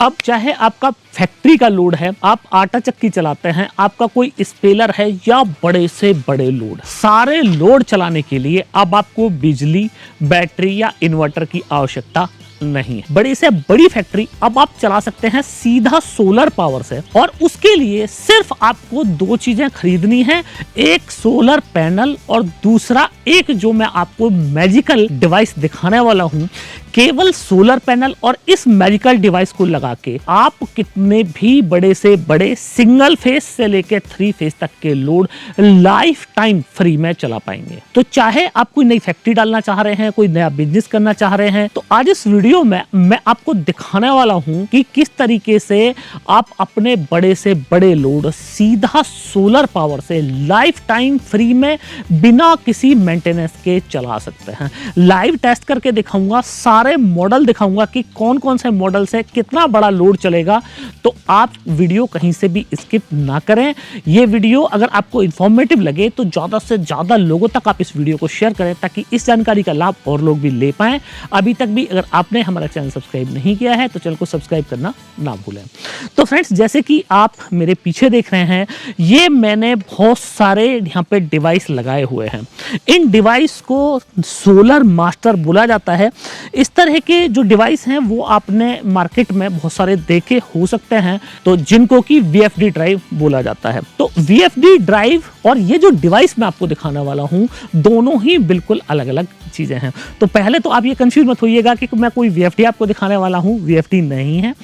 अब चाहे आपका फैक्ट्री का लोड है, आप आटा चक्की चलाते हैं, आपका कोई स्पेलर है या बड़े से बड़े लोड, सारे लोड चलाने के लिए अब आपको बिजली, बैटरी या इन्वर्टर की आवश्यकता नहीं है। बड़ी से बड़ी फैक्ट्री अब आप चला सकते हैं सीधा सोलर पावर से, और उसके लिए सिर्फ आपको दो चीजें खरीदनी है, एक सोलर पैनल और दूसरा एक जो मैं आपको मैजिकल डिवाइस दिखाने वाला हूं। केवल सोलर पैनल और इस मैजिकल डिवाइस को लगा के आप कितने भी बड़े से बड़े सिंगल फेस से लेकर 3 फेस तक के लोड लाइफ टाइम फ्री में चला पाएंगे। तो चाहे आप कोई नई फैक्ट्री डालना चाह रहे हैं, कोई नया बिजनेस करना चाह रहे हैं, तो आज इस वीडियो में मैं आपको दिखाने वाला हूं कि किस तरीके से आप अपने बड़े से बड़े लोड सीधा सोलर पावर से लाइफ टाइम फ्री में बिना किसी मेंटेनेंस के चला सकते हैं। लाइव टेस्ट करके दिखाऊंगा, सारे मॉडल दिखाऊंगा कि कौन कौन से मॉडल से कितना बड़ा लोड चलेगा। तो आप वीडियो कहीं से भी स्किप ना करें। यह वीडियो अगर आपको इंफॉर्मेटिव लगे तो ज्यादा से ज्यादा लोगों तक आप इस वीडियो को शेयर करें, ताकि इस जानकारी का लाभ और लोग भी ले पाएं। अभी तक भी अगर आपने हमारा चैनल सब्सक्राइब नहीं किया है तो चैनल को सब्सक्राइब करना ना भूलें। तो फ्रेंड्स, जैसे कि आप मेरे पीछे देख रहे हैं, ये मैंने बहुत सारे यहाँ पे डिवाइस लगाए हुए हैं। इन डिवाइस को सोलर मास्टर बोला जाता है। इस तरह के जो डिवाइस हैं वो आपने मार्केट में बहुत सारे देखे हो सकते हैं, तो जिनको कि VFD ड्राइव बोला जाता है। तो VFD ड्राइव और ये जो डिवाइस मैं आपको दिखाने वाला हूं, दोनों ही बिल्कुल अलग अलग चीजें हैं। तो पहले तो आप ये कंफ्यूज मत होइएगा कि मैं कोई VFD आपको दिखाने वाला हूं, VFD नहीं है।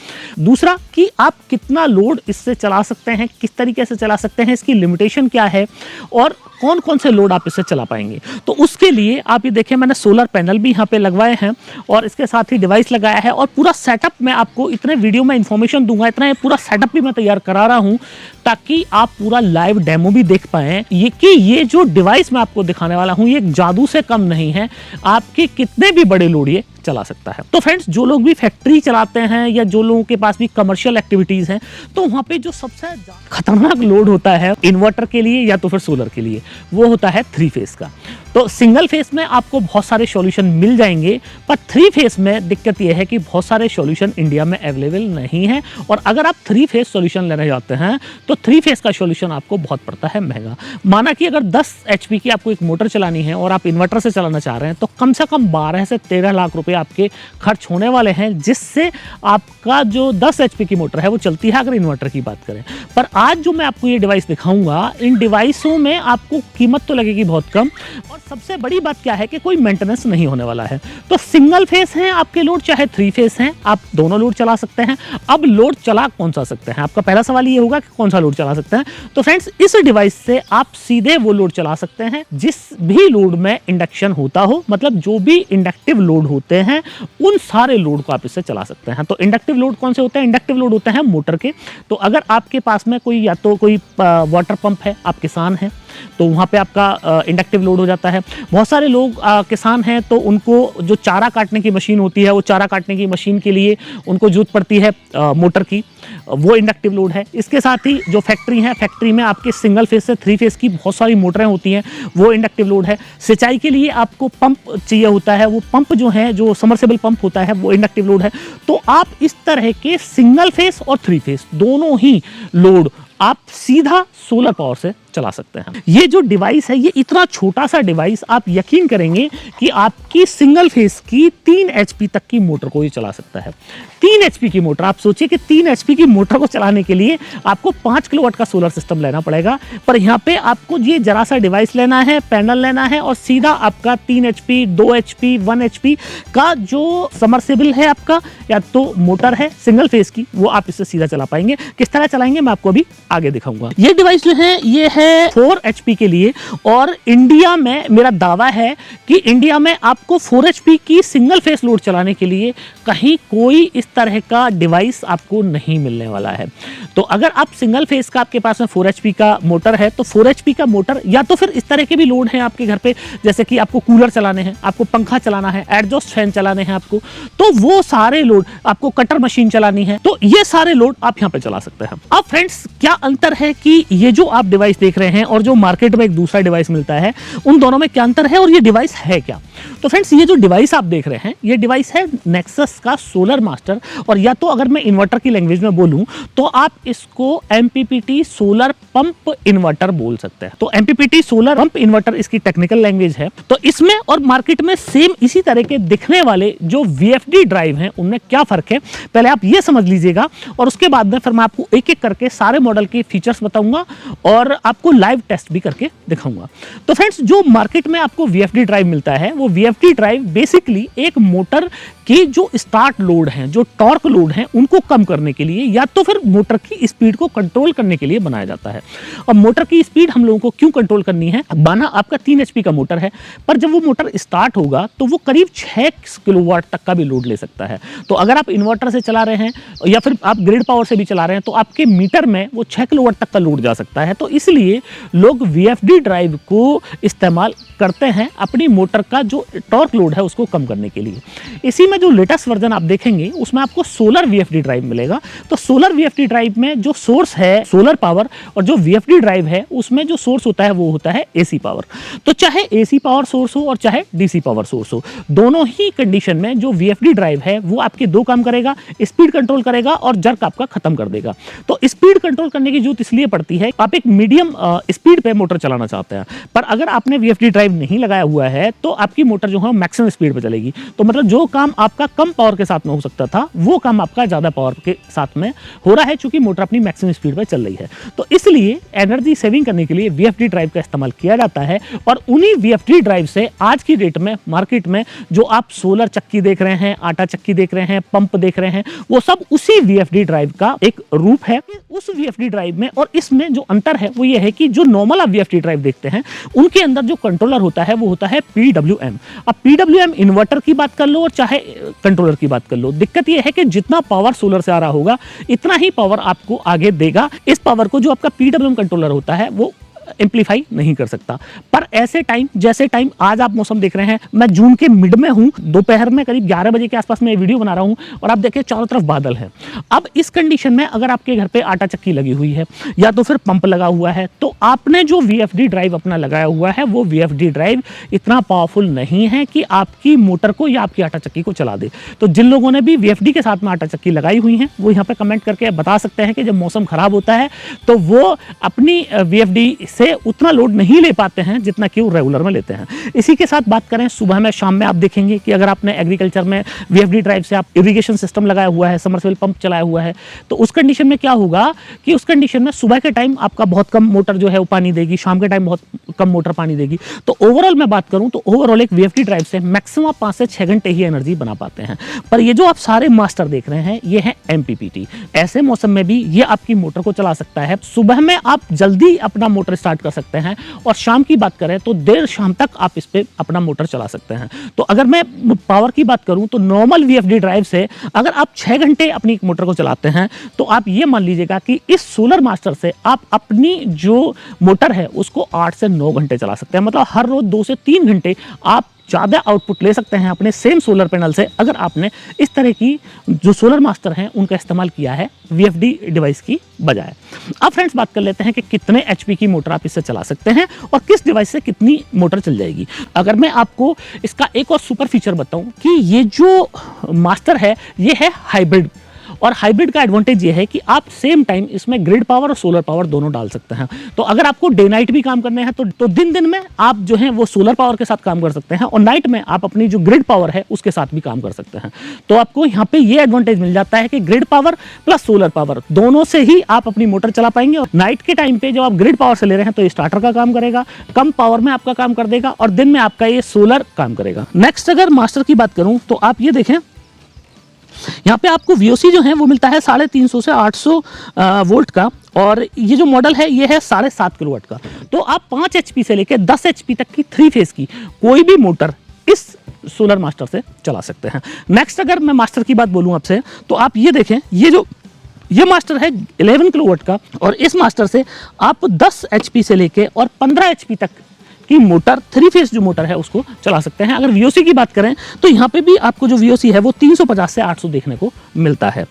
दूसरा कि आप कितना लोड इससे चला सकते हैं, किस तरीके से चला सकते हैं, इसकी लिमिटेशन क्या है और कौन कौन से लोड आप इससे चला पाएंगे। तो उसके लिए आप ये देखें, मैंने सोलर पैनल भी यहाँ पे लगवाए हैं और इसके साथ ही डिवाइस लगाया है, और पूरा सेटअप मैं आपको इतने वीडियो में इंफॉर्मेशन दूंगा, इतना पूरा सेटअप भी मैं तैयार करा रहा हूँ ताकि आप पूरा लाइव डेमो भी देख पाएं। ये जो डिवाइस मैं आपको दिखाने वाला हूँ, ये जादू से कम नहीं है, आपके कितने भी बड़े लोड ये चला सकता है। तो फ्रेंड्स, जो लोग भी फैक्ट्री चलाते हैं या जो लोगों के पास भी कमर्शियल एक्टिविटीज हैं, तो वहां पे जो सबसे खतरनाक लोड होता है इन्वर्टर के लिए या तो फिर सोलर के लिए, वो होता है 3 फेस का। तो सिंगल फेस में आपको बहुत सारे सॉल्यूशन मिल जाएंगे, पर 3 फेस में दिक्कत यह है कि बहुत सारे सॉल्यूशन इंडिया में अवेलेबल नहीं है, और अगर आप 3 फेस सॉल्यूशन लेने जाते हैं तो 3 फेस का सॉल्यूशन आपको बहुत पड़ता है महंगा। माना कि अगर 10 HP की आपको एक मोटर चलानी है और आप इन्वर्टर से चलाना चाह रहे हैं, तो कम से कम 12 से 13 लाख रुपए आपके खर्च होने वाले हैं, जिससे आपका जो 10 HP की मोटर है वो चलती है अगर इन्वर्टर की बात करें। पर आज जो मैं आपको ये डिवाइस दिखाऊंगा, इन डिवाइसों में आपको कीमत तो लगेगी बहुत कम, और सबसे बड़ी बात क्या है कि कोई मेंटेनेंस नहीं होने वाला है। तो सिंगल फेस है आपके लोड, चाहे 3 फेस हैं, आप दोनों लोड चला सकते हैं। अब लोड चला कौन सा सकते हैं, आपका पहला सवाल ये होगा कि कौन सा लोड चला सकते हैं। तो फ्रेंड्स, इस डिवाइस से आप सीधे वो लोड चला सकते हैं जिस भी लोड में इंडक्शन होता हो, मतलब जो भी इंडक्टिव लोड होते हैं उन सारे लोड को आप इससे चला सकते हैं। तो इंडक्टिव लोड कौन से होते हैं? इंडक्टिव लोड होते हैं मोटर के। तो अगर आपके पास में कोई या तो कोई वाटर पंप है, आप किसान हैं, तो वहाँ पे आपका इंडक्टिव लोड हो जाता है। बहुत सारे लोग किसान हैं, तो उनको जो चारा काटने की मशीन होती है, वो चारा काटने की मशीन के लिए उनको जरूरत पड़ती है मोटर की, वो इंडक्टिव लोड है। इसके साथ ही जो फैक्ट्री है, फैक्ट्री में आपके सिंगल फेस से 3 फेस की बहुत सारी मोटरें होती हैं, वो इंडक्टिव लोड है। सिंचाई के लिए आपको पंप चाहिए होता है, वो पंप जो है, जो सबमर्सिबल पंप होता है, वो इंडक्टिव लोड है। तो आप इस तरह के सिंगल फेस और 3 फेस दोनों ही लोड आप सीधा सोलर पावर से चला सकते हैं। ये जो डिवाइस है, ये इतना छोटा सा डिवाइस, आप यकीन करेंगे कि आपकी सिंगल फेस की 3 HP तक की मोटर को ये चला सकता है। 3 HP की मोटर, आप सोचिए कि 3 HP की मोटर को चलाने के लिए आपको 5 किलोवाट का सोलर सिस्टम लेना पड़ेगा, पर यहाँ पे आपको ये जरा सा डिवाइस लेना है, पैनल लेना है, और सीधा आपका 3 HP, 2 HP, 1 HP का जो सबमर्सिबल है आपका, या तो मोटर है सिंगल फेस की, वो आप इससे सीधा चला पाएंगे। किस तरह चलाएंगे मैं आपको अभी आगे दिखाऊंगा। ये डिवाइस जो है, ये है 4 HP के लिए, और इंडिया में मेरा दावा है कि इंडिया में आपको 4 HP की सिंगल फेस लोड चलाने के लिए कहीं कोई इस तरह का डिवाइस आपको नहीं मिलने वाला है। तो अगर आप सिंगल फेस का, आपके पास में 4 HP का मोटर है, तो 4 HP का मोटर, या तो फिर इस तरह के भी लोड हैं आपके घर पे, जैसे कि आपको कूलर चलाने हैं, आपको पंखा चलाना है, एडजॉस्ट फैन चलाने हैं आपको, तो वो सारे लोड, आपको कटर मशीन चलानी है, तो ये सारे लोड आप यहाँ पे चला सकते हैं। अब फ्रेंड्स, क्या अंतर है कि ये जो आप डिवाइस देख रहे हैं और जो मार्केट में एक दूसरा डिवाइस मिलता है, उन दोनों में क्या अंतर है और ये डिवाइस है क्या? तो फ्रेंड्स ये जो डिवाइस आप देख रहे हैं ये डिवाइस है नेक्सस का सोलर मास्टर, और या तो अगर मैं इन्वर्टर की लैंग्वेज में बोलूं तो आप इसको MPPT सोलर पंप इन्वर्टर बोल सकते हैं। तो MPPT सोलर पंप इन्वर्टर इसकी टेक्निकल लैंग्वेज है। तो इसमें और मार्केट में सेम इसी तरह के दिखने वाले जो VFD ड्राइव हैं उनमें क्या फर्क है पहले आप ये समझ लीजिएगा, और उसके बाद में फिर मैं आपको एक एक करके सारे मॉडल के फीचर्स बताऊंगा और आपको लाइव टेस्ट भी करके दिखाऊंगा। तो फ्रेंड्स जो मार्केट में आपको VFD ड्राइव मिलता है वो VFD ड्राइव बेसिकली एक मोटर की जो स्टार्ट लोड है, जो टॉर्क लोड है, उनको कम करने के लिए या तो फिर मोटर की स्पीड को कंट्रोल करने के लिए बनाया जाता है। और मोटर की स्पीड हम लोगों को क्यों कंट्रोल करनी है, माना आपका 3 HP का मोटर है, पर जब वो मोटर स्टार्ट होगा तो वो करीब 6 किलोवाट तक का भी लोड ले सकता है। तो अगर आप इन्वर्टर से चला रहे हैं या फिर आप ग्रिड पावर से भी चला रहे हैं तो आपके मीटर में वो 6 किलोवाट तक का लोड जा सकता है। तो इसलिए लोग VFD ड्राइव को इस्तेमाल करते हैं अपनी मोटर का जो टॉर्क लोड है उसको कम करने के लिए। इसी में जो लेटेस्ट वर्जन आप देखेंगे उसमें आपको सोलर VFD ड्राइव मिलेगा। तो सोलर VFD ड्राइव में जो सोर्स है सोलर पावर, और जो VFD ड्राइव है उसमें जो सोर्स होता है वो होता है AC पावर। तो चाहे AC पावर सोर्स हो और चाहे DC पावर सोर्स हो, दोनों ही कंडीशन में जो VFD ड्राइव है वो आपके दो काम करेगा, स्पीड कंट्रोल करेगा और जर्क आपका खत्म कर देगा। तो स्पीड कंट्रोल करने की जरूरत इसलिए पड़ती है आप एक मीडियम स्पीड पे मोटर चलाना चाहते हैं, पर अगर आपने VFD ड्राइव नहीं लगाया हुआ है तो आपकी मोटर जो है मैक्सिमम स्पीड पे चलेगी। तो मतलब जो काम आपका कम पावर के साथ में हो सकता था वो काम आपका ज्यादा पावर के साथ में हो रहा है, क्योंकि मोटर अपनी मैक्सिमम स्पीड पे चल रही है। तो इसलिए एनर्जी सेविंग करने के लिए VFD ड्राइव का इस्तेमाल किया जाता है। और उन्हीं VFD ड्राइव से आज की डेट में मार्केट में जो आप सोलर चक्की देख रहे हैं, आटा चक्की देख रहे हैं, पंप देख रहे हैं, वो सब उसी VFD ड्राइव का एक रूप है। उस VFD ड्राइव में और इसमें जो अंतर है वो ये है कि जो नॉर्मल आप VFD ड्राइव देखते हैं उनके अंदर जो कंट्रोलर होता है वो होता है PWM। अब PWM इन्वर्टर की बात कर लो और चाहे कंट्रोलर की बात कर लो, दिक्कत ये है कि जितना पावर सोलर से आ रहा होगा इतना ही पावर आपको आगे देगा। इस पावर को जो आपका PWM कंट्रोलर होता है वो एम्पलीफाई नहीं कर सकता। पर ऐसे टाइम जैसे टाइम आज आप मौसम देख रहे हैं, मैं जून के मिड में हूं, दोपहर में करीब 11 बजे के आसपास मैं वीडियो बना रहा हूं और आप देखिए चारों तरफ बादल है। अब इस कंडीशन में अगर आपके घर पे आटा चक्की लगी हुई है या तो फिर पंप लगा हुआ है तो आपने जो VFD ड्राइव अपना लगाया हुआ है वो VFD ड्राइव इतना पावरफुल नहीं है कि आपकी मोटर को या आपकी आटा चक्की को चला दे। तो जिन लोगों ने भी VFD के साथ में आटा चक्की लगाई हुई है वो यहाँ पे कमेंट करके बता सकते हैं कि जब मौसम खराब होता है तो वो अपनी VFD से उतना लोड नहीं ले पाते हैं जितना कि वो रेगुलर में लेते हैं। इसी के साथ बात करें सुबह में शाम में, आप देखेंगे कि अगर आपने एग्रीकल्चर में VFD ड्राइव से आप इरिगेशन सिस्टम लगाया हुआ है, समरसेबल पंप चलाया हुआ है, तो उस कंडीशन में क्या होगा कि उस कंडीशन में सुबह के टाइम आपका बहुत कम मोटर जो है वो पानी देगी, शाम के टाइम बहुत कम मोटर पानी देगी। तो ओवरऑल मैं बात करूं तो ओवरऑल एक VFD ड्राइव से मैक्सिमम 5 से 6 घंटे ही एनर्जी बना पाते हैं। पर ये जो आप सारे मास्टर देख रहे हैं ये है MPPT। ऐसे मौसम में भी ये आपकी मोटर को चला सकता है। सुबह में आप जल्दी अपना मोटर स्टार्ट कर सकते हैं और शाम की बात करें तो देर शाम तक आप इस पे अपना मोटर चला सकते हैं। तो अगर मैं पावर की बात करूं तो नॉर्मल VFD ड्राइव से अगर आप 6 घंटे अपनी मोटर को चलाते हैं तो आप ये मान लीजिएगा कि इस सोलर मास्टर से आप अपनी जो मोटर है उसको 8 से 9 घंटे चला सकते हैं। मतलब हर रोज 2 से 3 घंटे आप ज़्यादा आउटपुट ले सकते हैं अपने सेम सोलर पैनल से अगर आपने इस तरह की जो सोलर मास्टर हैं उनका इस्तेमाल किया है VFD डिवाइस की बजाय। अब फ्रेंड्स बात कर लेते हैं कि कितने HP की मोटर आप इससे चला सकते हैं और किस डिवाइस से कितनी मोटर चल जाएगी। अगर मैं आपको इसका एक और सुपर फीचर बताऊं कि ये जो मास्टर है ये है हाइब्रिड, और हाइब्रिड का एडवांटेज ये है कि आप सेम टाइम इसमें ग्रिड पावर और सोलर पावर दोनों डाल सकते हैं। तो अगर आपको डे नाइट भी काम करने हैं तो दिन में आप जो है वो सोलर पावर के साथ काम कर सकते हैं और नाइट में आप अपनी जो ग्रिड पावर है उसके साथ भी काम कर सकते हैं। तो आपको यहाँ पे ये एडवांटेज मिल जाता है कि grid power plus solar power दोनों से ही आप अपनी मोटर चला पाएंगे। और नाइट के टाइम पे जब आप ग्रिड पावर से ले रहे हैं तो ये स्टार्टर का काम करेगा, कम पावर में आपका काम कर देगा, और दिन में आपका ये सोलर काम करेगा। नेक्स्ट अगर मास्टर की बात करूं तो आप ये देखें यहाँ पे आपको VOC जो है वो मिलता है 350 से 800 वोल्ट का, और ये जो मॉडल है ये है 7.5 किलोवाट का। तो आप 5 HP से लेकर 10 HP तक की 3 फेज की कोई भी मोटर इस सोलर मास्टर से चला सकते हैं। नेक्स्ट अगर मैं मास्टर की बात बोलूं आपसे तो आप ये देखें, ये मास्टर है 11 किलोवाट का, और इस मास्टर से आप 10 HP से लेके और 15 HP तक की मोटर 3 फेज जो मोटर है उसको चला सकते हैं। अगर VOC की बात करें तो यहाँ पे भी आपको जो VOC है वो 350 से 800 देखने को मिलता है।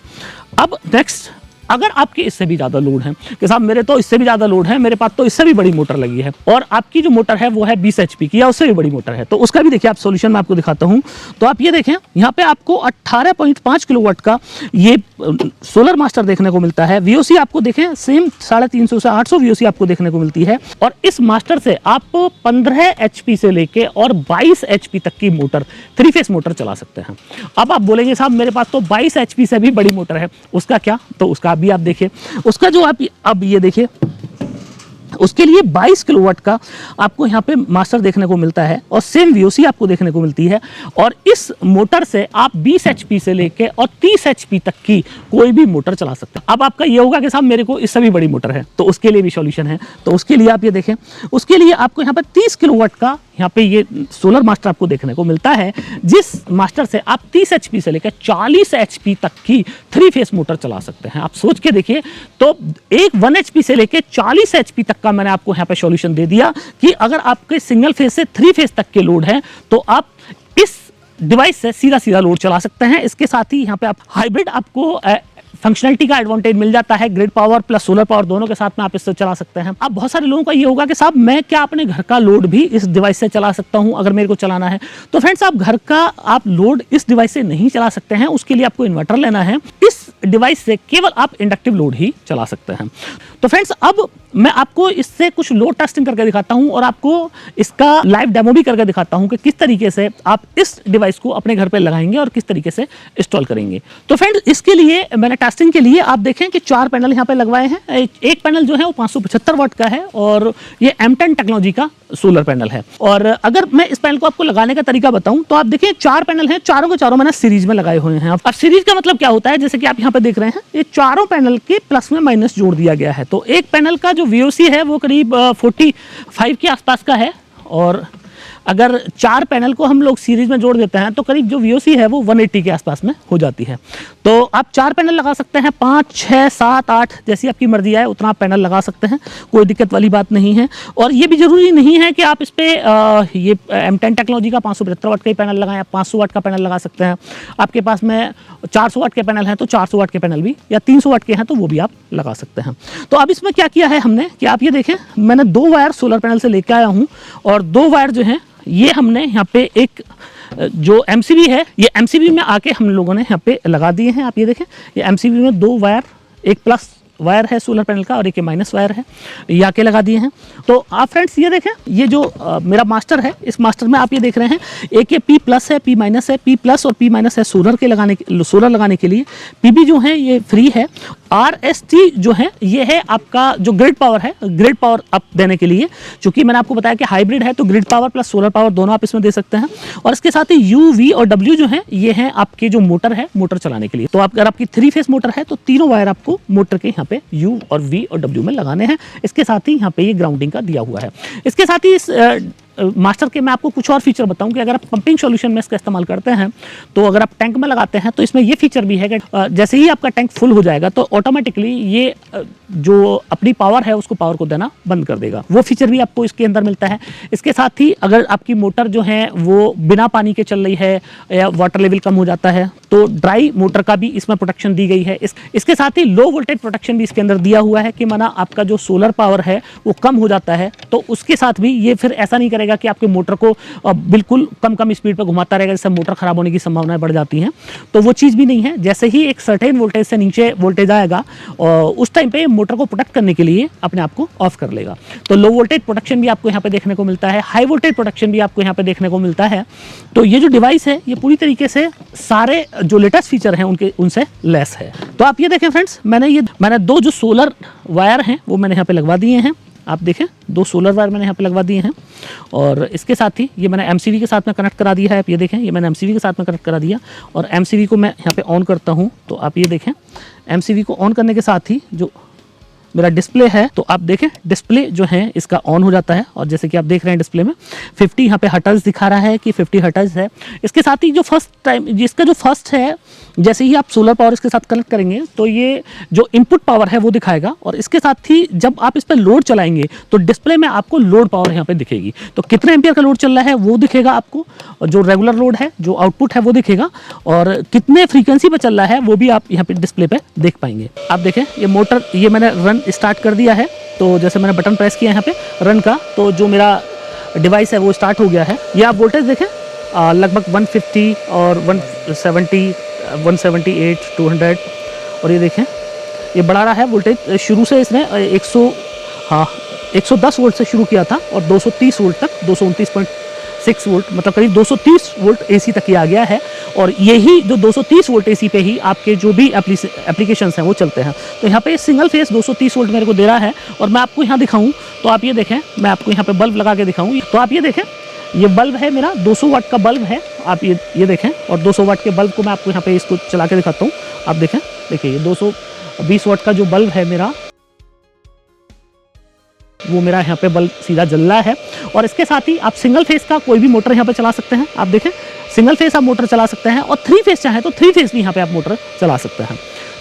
अब नेक्स्ट अगर आपके इससे भी ज़्यादा लोड है कि साहब मेरे तो इससे भी ज़्यादा लोड है, मेरे पास तो इससे भी बड़ी मोटर लगी है और आपकी जो मोटर है वो है 20 HP की या उससे भी बड़ी मोटर है, तो उसका भी देखिए आप सॉल्यूशन मैं आपको दिखाता हूं। तो आप ये देखें यहाँ पे आपको 18.5 किलोवाट का ये सोलर मास्टर देखने को मिलता है। VOC आपको देखें सेम 350 से 800 VOC आपको देखने को मिलती है और इस मास्टर से आप 15 HP से लेके और 22 HP तक की मोटर 3 फेस मोटर चला सकते हैं। अब आप बोलेंगे साहब मेरे पास तो 22 HP से भी बड़ी मोटर है, उसका क्या? तो उसका भी आप देखिए, उसका जो आप अब ये देखिए उसके लिए 22 किलोवाट का आपको यहाँ पे मास्टर देखने को मिलता है और सेम VOC आपको देखने को मिलती है और इस मोटर से आप 20 HP से लेके और 30 HP तक की कोई भी मोटर चला सकते हैं। अब आपका ये होगा कि साहब मेरे को इससे भी बड़ी मोटर है, तो उसके लिए भी सॉल्यूशन है। तो उसके लिए आप ये देखें, उसके लिए आपको यहाँ पे 30 किलोवाट का यहाँ पे ये सोलर मास्टर आपको देखने को मिलता है, जिस मास्टर से आप 30 HP से लेकर 40 HP तक की 3 फेस मोटर चला सकते हैं। आप सोच के देखिए, तो एक 1 HP से लेकर 40 HP तक का मैंने आपको यहाँ पे सॉल्यूशन दे दिया कि अगर आपके सिंगल फेस से 3 फेस तक के लोड हैं तो आप इस डिवाइस से सीधा सीधा लोड चला सकते हैं। इसके साथ ही यहाँ पे आप हाइब्रिड आपको फंक्शनलिटी का एडवांटेज मिल जाता है, grid power plus solar power दोनों के साथ में आप इससे चला सकते हैं। अब बहुत सारे लोगों का ये होगा कि साहब मैं क्या अपने घर का लोड भी इस डिवाइस से चला सकता हूं अगर मेरे को चलाना है? तो फ्रेंड्स आप घर का आप लोड इस डिवाइस से नहीं चला सकते हैं, उसके लिए आपको इन्वर्टर लेना है। इस डिवाइस से केवल आप इंडक्टिव लोड ही चला सकते हैं। तो फ्रेंड्स अब मैं आपको इससे कुछ लोड टेस्टिंग करके दिखाता हूं और आपको इसका लाइव डेमो भी करके दिखाता हूं कि किस तरीके से आप इस डिवाइस को अपने घर पे लगाएंगे और किस तरीके से इंस्टॉल करेंगे। तो फ्रेंड्स इसके लिए मैंने टेस्टिंग के लिए आप देखें कि 4 पैनल यहाँ पे लगवाए हैं। एक पैनल जो है वो 575 वाट का है और ये M10 टेक्नोलॉजी का सोलर पैनल है। और अगर मैं इस पैनल को आपको लगाने का तरीका बताऊं तो आप देखिए 4 पैनल हैं, चारों के चारों मैंने सीरीज में लगाए हुए हैं। अब सीरीज का मतलब क्या होता है, जैसे कि आप यहाँ पे देख रहे हैं ये चारों पैनल के प्लस में माइनस जोड़ दिया गया है। तो एक पैनल का जो VOC है वो करीब 45 के आसपास का है और अगर 4 पैनल को हम लोग सीरीज में जोड़ देते हैं तो करीब जो VOC है वो 180 के आसपास में हो जाती है। तो आप 4 पैनल लगा सकते हैं, 5, 6, 7, 8 जैसी आपकी मर्जी है उतना आप पैनल लगा सकते हैं, कोई दिक्कत वाली बात नहीं है। और ये भी जरूरी नहीं है कि आप इस पर ये M10 टेक्नोलॉजी का 575 वाट का ही पैनल लगाएं, आप 500 वाट का पैनल लगा सकते हैं। आपके पास में 400 वाट के पैनल हैं तो 400 वाट के पैनल भी, या 300 वाट के हैं तो वो भी आप लगा सकते हैं। तो अब इसमें क्या किया है हमने कि आप ये देखें, मैंने 2 वायर सोलर पैनल से लेकर आया हूँ और 2 वायर जो हैं ये हमने यहाँ पे एक जो MCB है, ये MCB में आके हम लोगों ने यहाँ पे लगा दिए हैं। आप ये देखें, ये MCB में 2 वायर, एक प्लस वायर है सोलर पैनल का और एक माइनस वायर है, ये आके लगा दिए हैं। तो आप फ्रेंड्स ये देखें, ये जो मेरा मास्टर है, इस मास्टर में आप ये देख रहे हैं एक ये P+ है, P- है, P+ और P- है सोलर लगाने के लिए। PB जो है ये फ्री है। RST जो है ये है आपका जो ग्रिड पावर है, ग्रिड पावर अप देने के लिए, क्योंकि मैंने आपको बताया कि हाइब्रिड है तो grid power plus solar power दोनों आप इसमें दे सकते हैं। और इसके साथ ही U, V और W जो है ये है आपके जो मोटर है, मोटर चलाने के लिए। तो अगर आपकी 3 फेस मोटर है तो तीनों वायर आपको मोटर के यहाँ पे U और V और W में लगाने हैं। इसके साथ ही यहाँ पे ये ग्राउंडिंग का दिया हुआ है। इसके साथ ही इस मास्टर के मैं आपको कुछ और फीचर बताऊं कि अगर आप पंपिंग सॉल्यूशन में इसका इस्तेमाल करते हैं तो अगर आप टैंक में लगाते हैं तो इसमें ये फीचर भी है कि जैसे ही आपका टैंक फुल हो जाएगा तो ऑटोमेटिकली ये जो अपनी पावर है उसको पावर को देना बंद कर देगा। वो फीचर भी आपको इसके अंदर मिलता है। इसके साथ ही अगर आपकी मोटर जो है वो बिना पानी के चल रही है या वाटर लेवल कम हो जाता है तो ड्राई मोटर का भी इसमें प्रोटेक्शन दी गई है। इसके साथ ही लो वोल्टेज प्रोटेक्शन भी इसके अंदर दिया हुआ है कि माना आपका जो सोलर पावर है वो कम हो जाता है तो उसके साथ भी ये फिर ऐसा नहीं करेगा कि आपके मोटर को बिल्कुल कम स्पीड पर घुमाता रहेगा, जिससे मोटर खराब होने की संभावनाएं बढ़ जाती हैं। तो वो चीज़ भी नहीं है। जैसे ही एक सर्टेन वोल्टेज से नीचे वोल्टेज आएगा उस टाइम पे मोटर को प्रोटेक्ट करने के लिए अपने आप को ऑफ कर लेगा। तो लो वोल्टेज प्रोटेक्शन भी आपको यहाँ पे देखने को मिलता है, हाई वोल्टेज प्रोटेक्शन भी आपको यहाँ पे देखने को मिलता है। तो ये जो डिवाइस है ये पूरी तरीके से सारे जो लेटेस्ट फीचर हैं उनसे लेस है। तो आप ये देखें फ्रेंड्स, मैंने 2 जो सोलर वायर हैं वो मैंने यहाँ पे लगवा दिए हैं। आप देखें 2 सोलर वायर मैंने यहाँ पे लगवा दिए हैं और इसके साथ ही ये मैंने MCB के साथ में कनेक्ट करा दिया है। आप ये देखें, ये मैंने MCB के साथ में कनेक्ट करा दिया और MCB को मैं यहाँ पे ऑन करता हूँ तो आप ये देखें MCB को ऑन करने के साथ ही जो मेरा डिस्प्ले है, तो आप देखें डिस्प्ले जो है इसका ऑन हो जाता है और जैसे कि आप देख रहे हैं डिस्प्ले में 50 यहाँ पे हर्ट्ज दिखा रहा है कि 50 हर्ट्ज है। इसके साथ ही जो फर्स्ट है, जैसे ही आप सोलर पावर इसके साथ कनेक्ट करेंगे तो ये जो इनपुट पावर है वो दिखाएगा और इसके साथ ही जब आप इस पर लोड चलाएंगे तो डिस्प्ले में आपको लोड पावर यहाँ पे दिखेगी। तो कितने एम्पियर का लोड चल रहा है वो दिखेगा आपको, और जो रेगुलर लोड है, जो आउटपुट है वो दिखेगा, और कितने फ्रीक्वेंसी पे चल रहा है वो भी आप यहाँ पे डिस्प्ले पे देख पाएंगे। आप देखें ये मोटर, ये मैंने रन स्टार्ट कर दिया है, तो जैसे मैंने बटन प्रेस किया यहाँ पे रन का, तो जो मेरा डिवाइस है वो स्टार्ट हो गया है। ये आप वोल्टेज देखें लगभग 150 और 170, 178, 200, और ये देखें ये बढ़ा रहा है वोल्टेज। शुरू से इसने 110 वोल्ट से शुरू किया था और 230 वोल्ट तक, 229.6 वोल्ट, मतलब करीब 230 वोल्ट एसी तक ही आ गया है। और यही जो 230 वोल्ट एसी पे ही आपके जो भी एप्लीकेशंस हैं वो चलते हैं। तो यहाँ पे सिंगल फेस 230 वोल्ट मेरे को दे रहा है, और मैं आपको यहाँ दिखाऊं तो आप ये देखें, मैं आपको यहाँ पे बल्ब लगा के दिखाऊं, तो आप ये देखें ये बल्ब है मेरा 200 वाट का बल्ब है, आप ये देखें, और 200 वाट के बल्ब को मैं आपको यहाँ पे इसको चला के दिखाता हूँ। आप देखें, देखिए ये 220 वाट का जो बल्ब है मेरा, वो मेरा यहाँ पे बल्ब सीधा जल रहा है। और इसके साथ ही आप सिंगल फेस का कोई भी मोटर यहाँ पे चला सकते हैं। आप देखें सिंगल फेस आप मोटर चला सकते हैं, और 3 फेस चाहे तो 3 फेस भी यहाँ पे आप मोटर चला सकते हैं।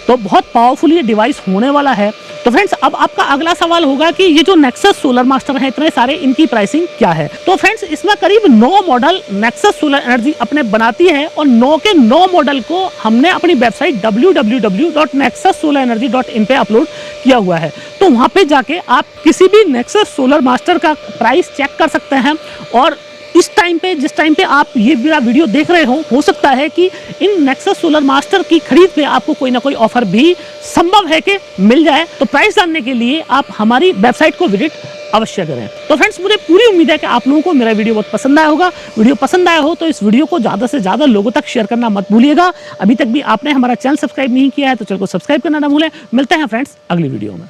तो बहुत पावरफुल ये डिवाइस होने वाला है। तो फ्रेंड्स अब आपका अगला सवाल होगा कि ये जो नेक्सस सोलर मास्टर है इतने सारे, इनकी प्राइसिंग क्या है। तो फ्रेंड्स इसमें करीब 9 मॉडल नेक्सस सोलर एनर्जी अपने बनाती है, और 9 के 9 मॉडल को हमने अपनी वेबसाइट www.nexussolarenergy.in पे अपलोड किया हुआ है। तो वहां पे जाके आप किसी भी नेक्सस सोलर मास्टर का प्राइस चेक कर सकते हैं। और इस टाइम पे, जिस टाइम पे आप ये मेरा वीडियो देख रहे हो सकता है कि इन नेक्सस सोलर मास्टर की खरीद पे आपको कोई ना कोई ऑफर भी संभव है कि मिल जाए। तो प्राइस जानने के लिए आप हमारी वेबसाइट को विजिट अवश्य करें। तो फ्रेंड्स मुझे पूरी उम्मीद है कि आप लोगों को मेरा वीडियो बहुत पसंद आया होगा। वीडियो पसंद आया हो तो इस वीडियो को ज़्यादा से ज़्यादा लोगों तक शेयर करना मत भूलिएगा। अभी तक भी आपने हमारा चैनल सब्सक्राइब नहीं किया है तो चैनल को सब्सक्राइब करना ना भूलें। मिलते हैं फ्रेंड्स अगली वीडियो में।